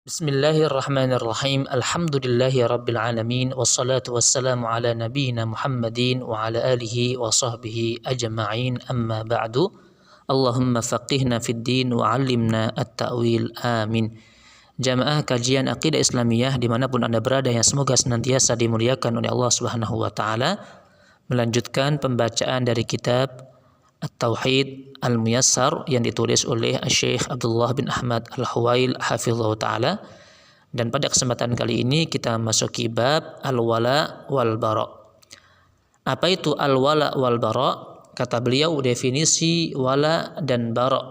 Bismillahirrahmanirrahim. Alhamdulillahi rabbil alamin. Wassalatu wassalamu ala nabiyyina Muhammadin wa ala alihi wa sahbihi ajma'in. Amma ba'du. Allahumma faqihna fid din wa 'allimna at-ta'wil. Amin. Jamaah kajian akidah Islamiyah dimanapun Anda berada, yang semoga senantiasa dimuliakan oleh Allah Subhanahu wa taala. Melanjutkan pembacaan dari kitab At-Tauhid Al-Muyassar yang ditulis oleh Syekh Abdullah bin Ahmad Al-Huwail hafizahullah ta'ala. Dan pada kesempatan kali ini kita masuki bab Al-Wala wal-Bara. Apa itu Al-Wala wal-Bara? Kata beliau, definisi wala dan bara.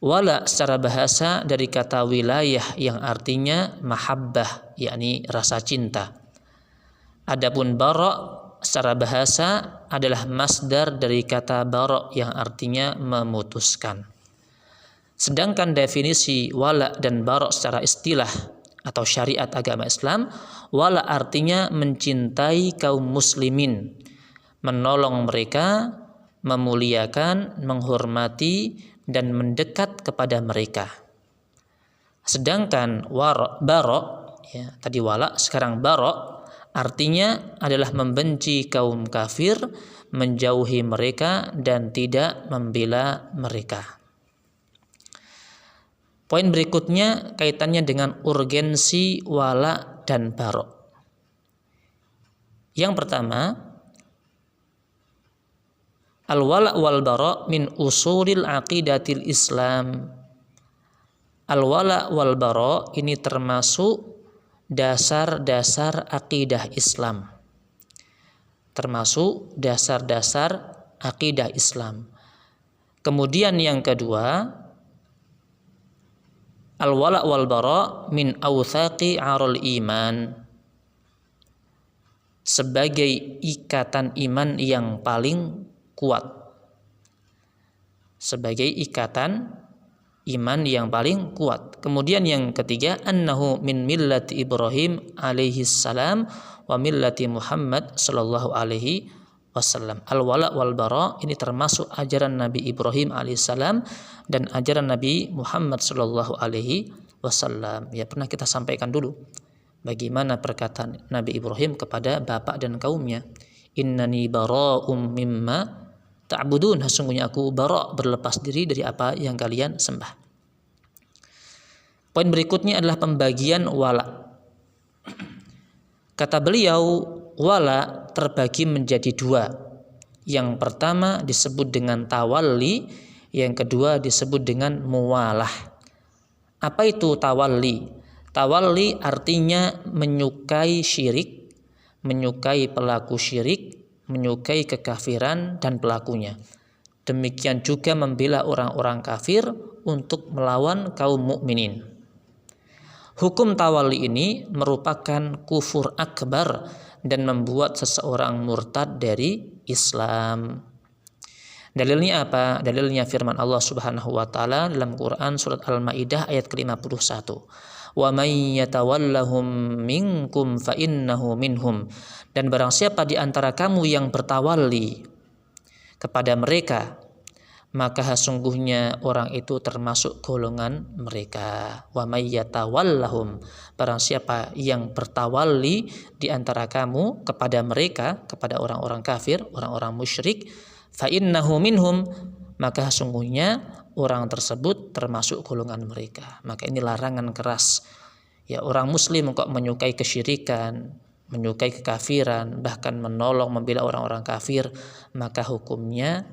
Wala secara bahasa dari kata wilayah yang artinya mahabbah, yakni rasa cinta. Adapun bara secara bahasa adalah masdar dari kata bara yang artinya memutuskan. Sedangkan definisi wala dan bara secara istilah atau syariat agama Islam, wala artinya mencintai kaum muslimin, menolong mereka, memuliakan, menghormati, dan mendekat kepada mereka. Sedangkan bara, ya, tadi wala, sekarang bara, artinya adalah membenci kaum kafir, menjauhi mereka, dan tidak membela mereka. Poin berikutnya kaitannya dengan urgensi wala dan bara. Yang pertama, al-wala wal bara min usulil aqidatil Islam. Al-wala wal bara ini termasuk dasar-dasar akidah Islam. Termasuk dasar-dasar akidah Islam. Kemudian yang kedua, al-wala wal bara min awthaqi arul iman. Sebagai ikatan iman yang paling kuat. Sebagai ikatan iman yang paling kuat. Kemudian yang ketiga, annahu min millati Ibrahim alaihi salam wa millati Muhammad sallallahu alaihi wasallam. Al-wala wal bara ini termasuk ajaran Nabi Ibrahim alaihi salam dan ajaran Nabi Muhammad sallallahu alaihi wasallam. Ya, pernah kita sampaikan dulu bagaimana perkataan Nabi Ibrahim kepada bapak dan kaumnya. Innani bara'um mimma ta'budun, sesungguhnya aku bara, berlepas diri dari apa yang kalian sembah. Poin berikutnya adalah pembagian wala. Kata beliau, wala terbagi menjadi dua. Yang pertama disebut dengan tawalli, yang kedua disebut dengan muwalah. Apa itu tawalli? Tawalli artinya menyukai syirik, menyukai pelaku syirik, menyukai kekafiran dan pelakunya. Demikian juga membela orang-orang kafir untuk melawan kaum mukminin. Hukum tawalli ini merupakan kufur akbar dan membuat seseorang murtad dari Islam. Dalilnya apa? Dalilnya firman Allah Subhanahu wa taala dalam Quran surat Al-Maidah ayat ke-51. Wa may yatawallahum minkum fa innahu minhum. Dan barang siapa di antara kamu yang bertawalli kepada mereka, maka sesungguhnya orang itu termasuk golongan mereka. Wa may yatawallahum, barang siapa yang bertawalli di antara kamu kepada mereka, kepada orang-orang kafir, orang-orang musyrik, fa innahu minhum, maka sesungguhnya orang tersebut termasuk golongan mereka. Maka ini larangan keras. Ya, orang muslim kok menyukai kesyirikan, menyukai kekafiran, bahkan menolong membela orang-orang kafir, maka hukumnya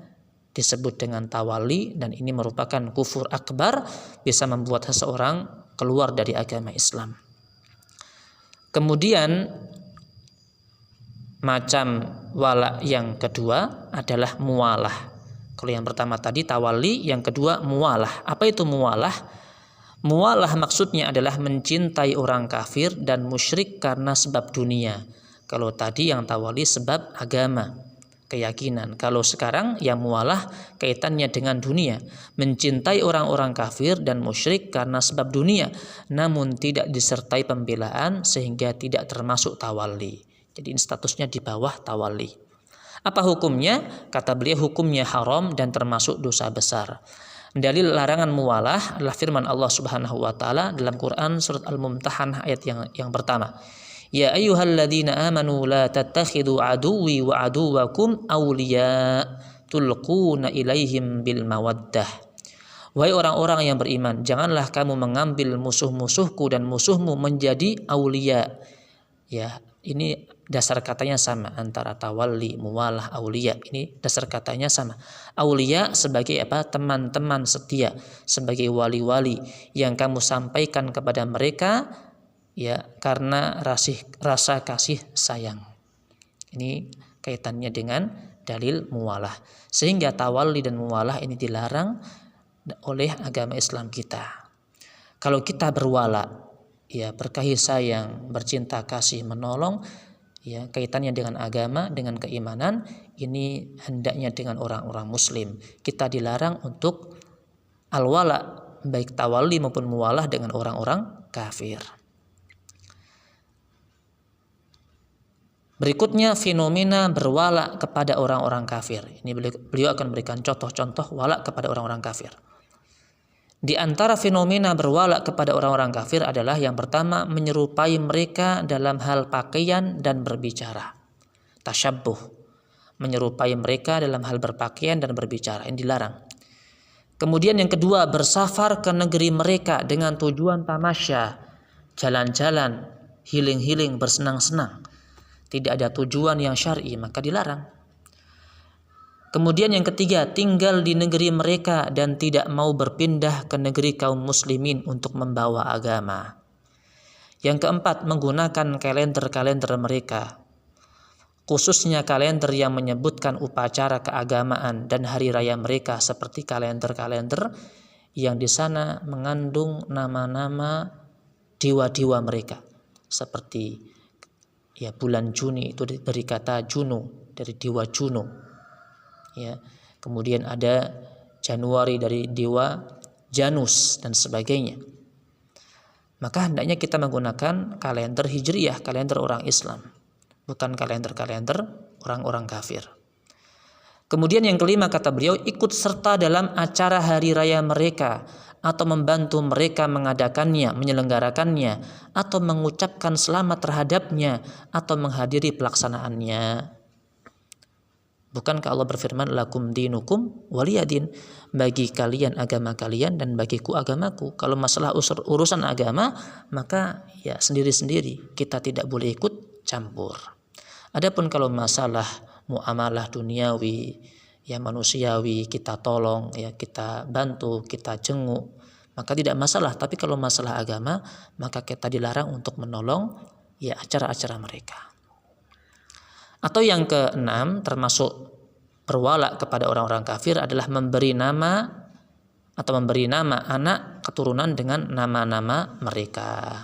disebut dengan tawalli, dan ini merupakan kufur akbar, bisa membuat seseorang keluar dari agama Islam. Kemudian macam wala yang kedua adalah muwalah. Kalau yang pertama tadi tawalli, yang kedua muwalah. Apa itu muwalah? Muwalah maksudnya adalah mencintai orang kafir dan musyrik karena sebab dunia. Kalau tadi yang tawalli sebab agama, keyakinan. Kalau sekarang yang muwalah kaitannya dengan dunia. Mencintai orang-orang kafir dan musyrik karena sebab dunia, namun tidak disertai pembelaan sehingga tidak termasuk tawalli. Jadi statusnya di bawah tawalli. Apa hukumnya? Kata beliau, hukumnya haram dan termasuk dosa besar. Dalil larangan muwalah adalah firman Allah Subhanahu wa taala dalam Quran surat Al-Mumtahanah ayat yang pertama. Ya ayyuhalladzina amanu la tattakhidhu aduwwi wa aduwwakum awliya tulquna ilaihim bil mawaddah. Wahai orang-orang yang beriman, janganlah kamu mengambil musuh-musuhku dan musuhmu menjadi aulia. Ya, ini dasar katanya sama antara tawalli, muwalah, aulia. Ini dasar katanya sama. Aulia sebagai apa? Teman-teman setia, sebagai wali-wali yang kamu sampaikan kepada mereka ya karena rasa kasih sayang. Ini kaitannya dengan dalil muwalah. Sehingga tawalli dan muwalah ini dilarang oleh agama Islam kita. Kalau kita berwala, ya berkasih sayang, bercinta kasih, menolong, ya kaitannya dengan agama, dengan keimanan, ini hendaknya dengan orang-orang muslim. Kita dilarang untuk al-wala, baik tawalli maupun muwalah dengan orang-orang kafir. Berikutnya fenomena berwala kepada orang-orang kafir. Ini beliau akan berikan contoh-contoh wala kepada orang-orang kafir. Di antara fenomena berwala kepada orang-orang kafir adalah yang pertama menyerupai mereka dalam hal pakaian dan berbicara. Tasyabbuh, menyerupai mereka dalam hal berpakaian dan berbicara, ini dilarang. Kemudian yang kedua, bersafar ke negeri mereka dengan tujuan tamasya, jalan-jalan, healing-healing, bersenang-senang. Tidak ada tujuan yang syar'i, maka dilarang. Kemudian yang ketiga, tinggal di negeri mereka dan tidak mau berpindah ke negeri kaum muslimin untuk membawa agama. Yang keempat, menggunakan kalender-kalender mereka, khususnya kalender yang menyebutkan upacara keagamaan dan hari raya mereka, seperti kalender-kalender yang di sana mengandung nama-nama dewa-dewa mereka, seperti ya bulan Juni itu diberi kata Juno, dari dewa Juno. Ya, kemudian ada Januari dari dewa Janus dan sebagainya. Maka hendaknya kita menggunakan kalender Hijriyah, kalender orang Islam, bukan kalender-kalender orang-orang kafir. Kemudian yang kelima kata beliau, ikut serta dalam acara hari raya mereka atau membantu mereka mengadakannya, menyelenggarakannya, atau mengucapkan selamat terhadapnya atau menghadiri pelaksanaannya. Bukankah Allah berfirman, lakum dinukum waliyadin, bagi kalian agama kalian dan bagiku agamaku. Kalau masalah urusan agama, maka ya sendiri-sendiri, kita tidak boleh ikut campur. Adapun kalau masalah muamalah duniawi, ya manusiawi, kita tolong, ya kita bantu, kita jenguk, maka tidak masalah. Tapi kalau masalah agama, maka kita dilarang untuk menolong ya acara-acara mereka. Atau yang keenam, termasuk berwala kepada orang-orang kafir adalah memberi nama anak keturunan dengan nama-nama mereka.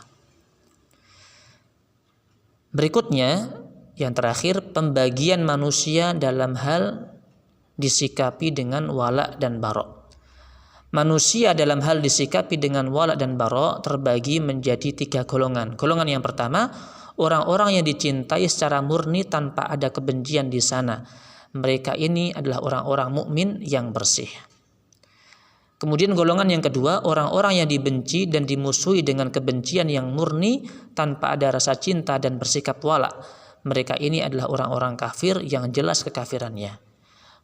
Berikutnya, yang terakhir, pembagian manusia dalam hal disikapi dengan wala dan bara. Manusia dalam hal disikapi dengan wala dan bara terbagi menjadi 3 golongan. Golongan yang pertama, orang-orang yang dicintai secara murni tanpa ada kebencian di sana. Mereka ini adalah orang-orang mukmin yang bersih. Kemudian golongan yang kedua, orang-orang yang dibenci dan dimusuhi dengan kebencian yang murni tanpa ada rasa cinta dan bersikap wala. Mereka ini adalah orang-orang kafir yang jelas kekafirannya.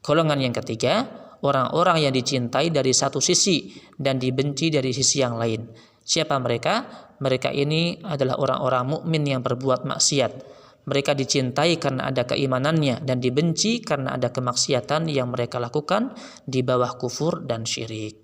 Golongan yang ketiga, orang-orang yang dicintai dari satu sisi dan dibenci dari sisi yang lain. Siapa mereka? Mereka ini adalah orang-orang mukmin yang berbuat maksiat. Mereka dicintai karena ada keimanannya dan dibenci karena ada kemaksiatan yang mereka lakukan di bawah kufur dan syirik.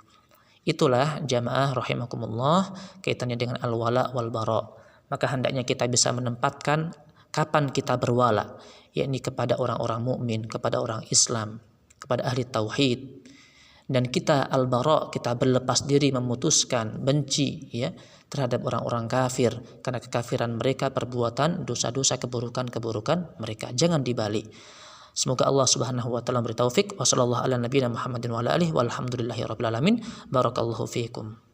Itulah jamaah rahimakumullah kaitannya dengan al-wala wal bara. Maka hendaknya kita bisa menempatkan kapan kita berwala, yakni kepada orang-orang mukmin, kepada orang Islam, kepada ahli tauhid. Dan kita al-bara, kita berlepas diri, memutuskan benci ya terhadap orang-orang kafir karena kekafiran mereka, perbuatan dosa-dosa, keburukan-keburukan mereka. Jangan dibalik. Semoga Allah Subhanahu wa taala beri taufik. Wassallallahu ala nabiyina Muhammadin wa ala alihi walhamdulillahirabbil alamin. Barakallahu fiikum.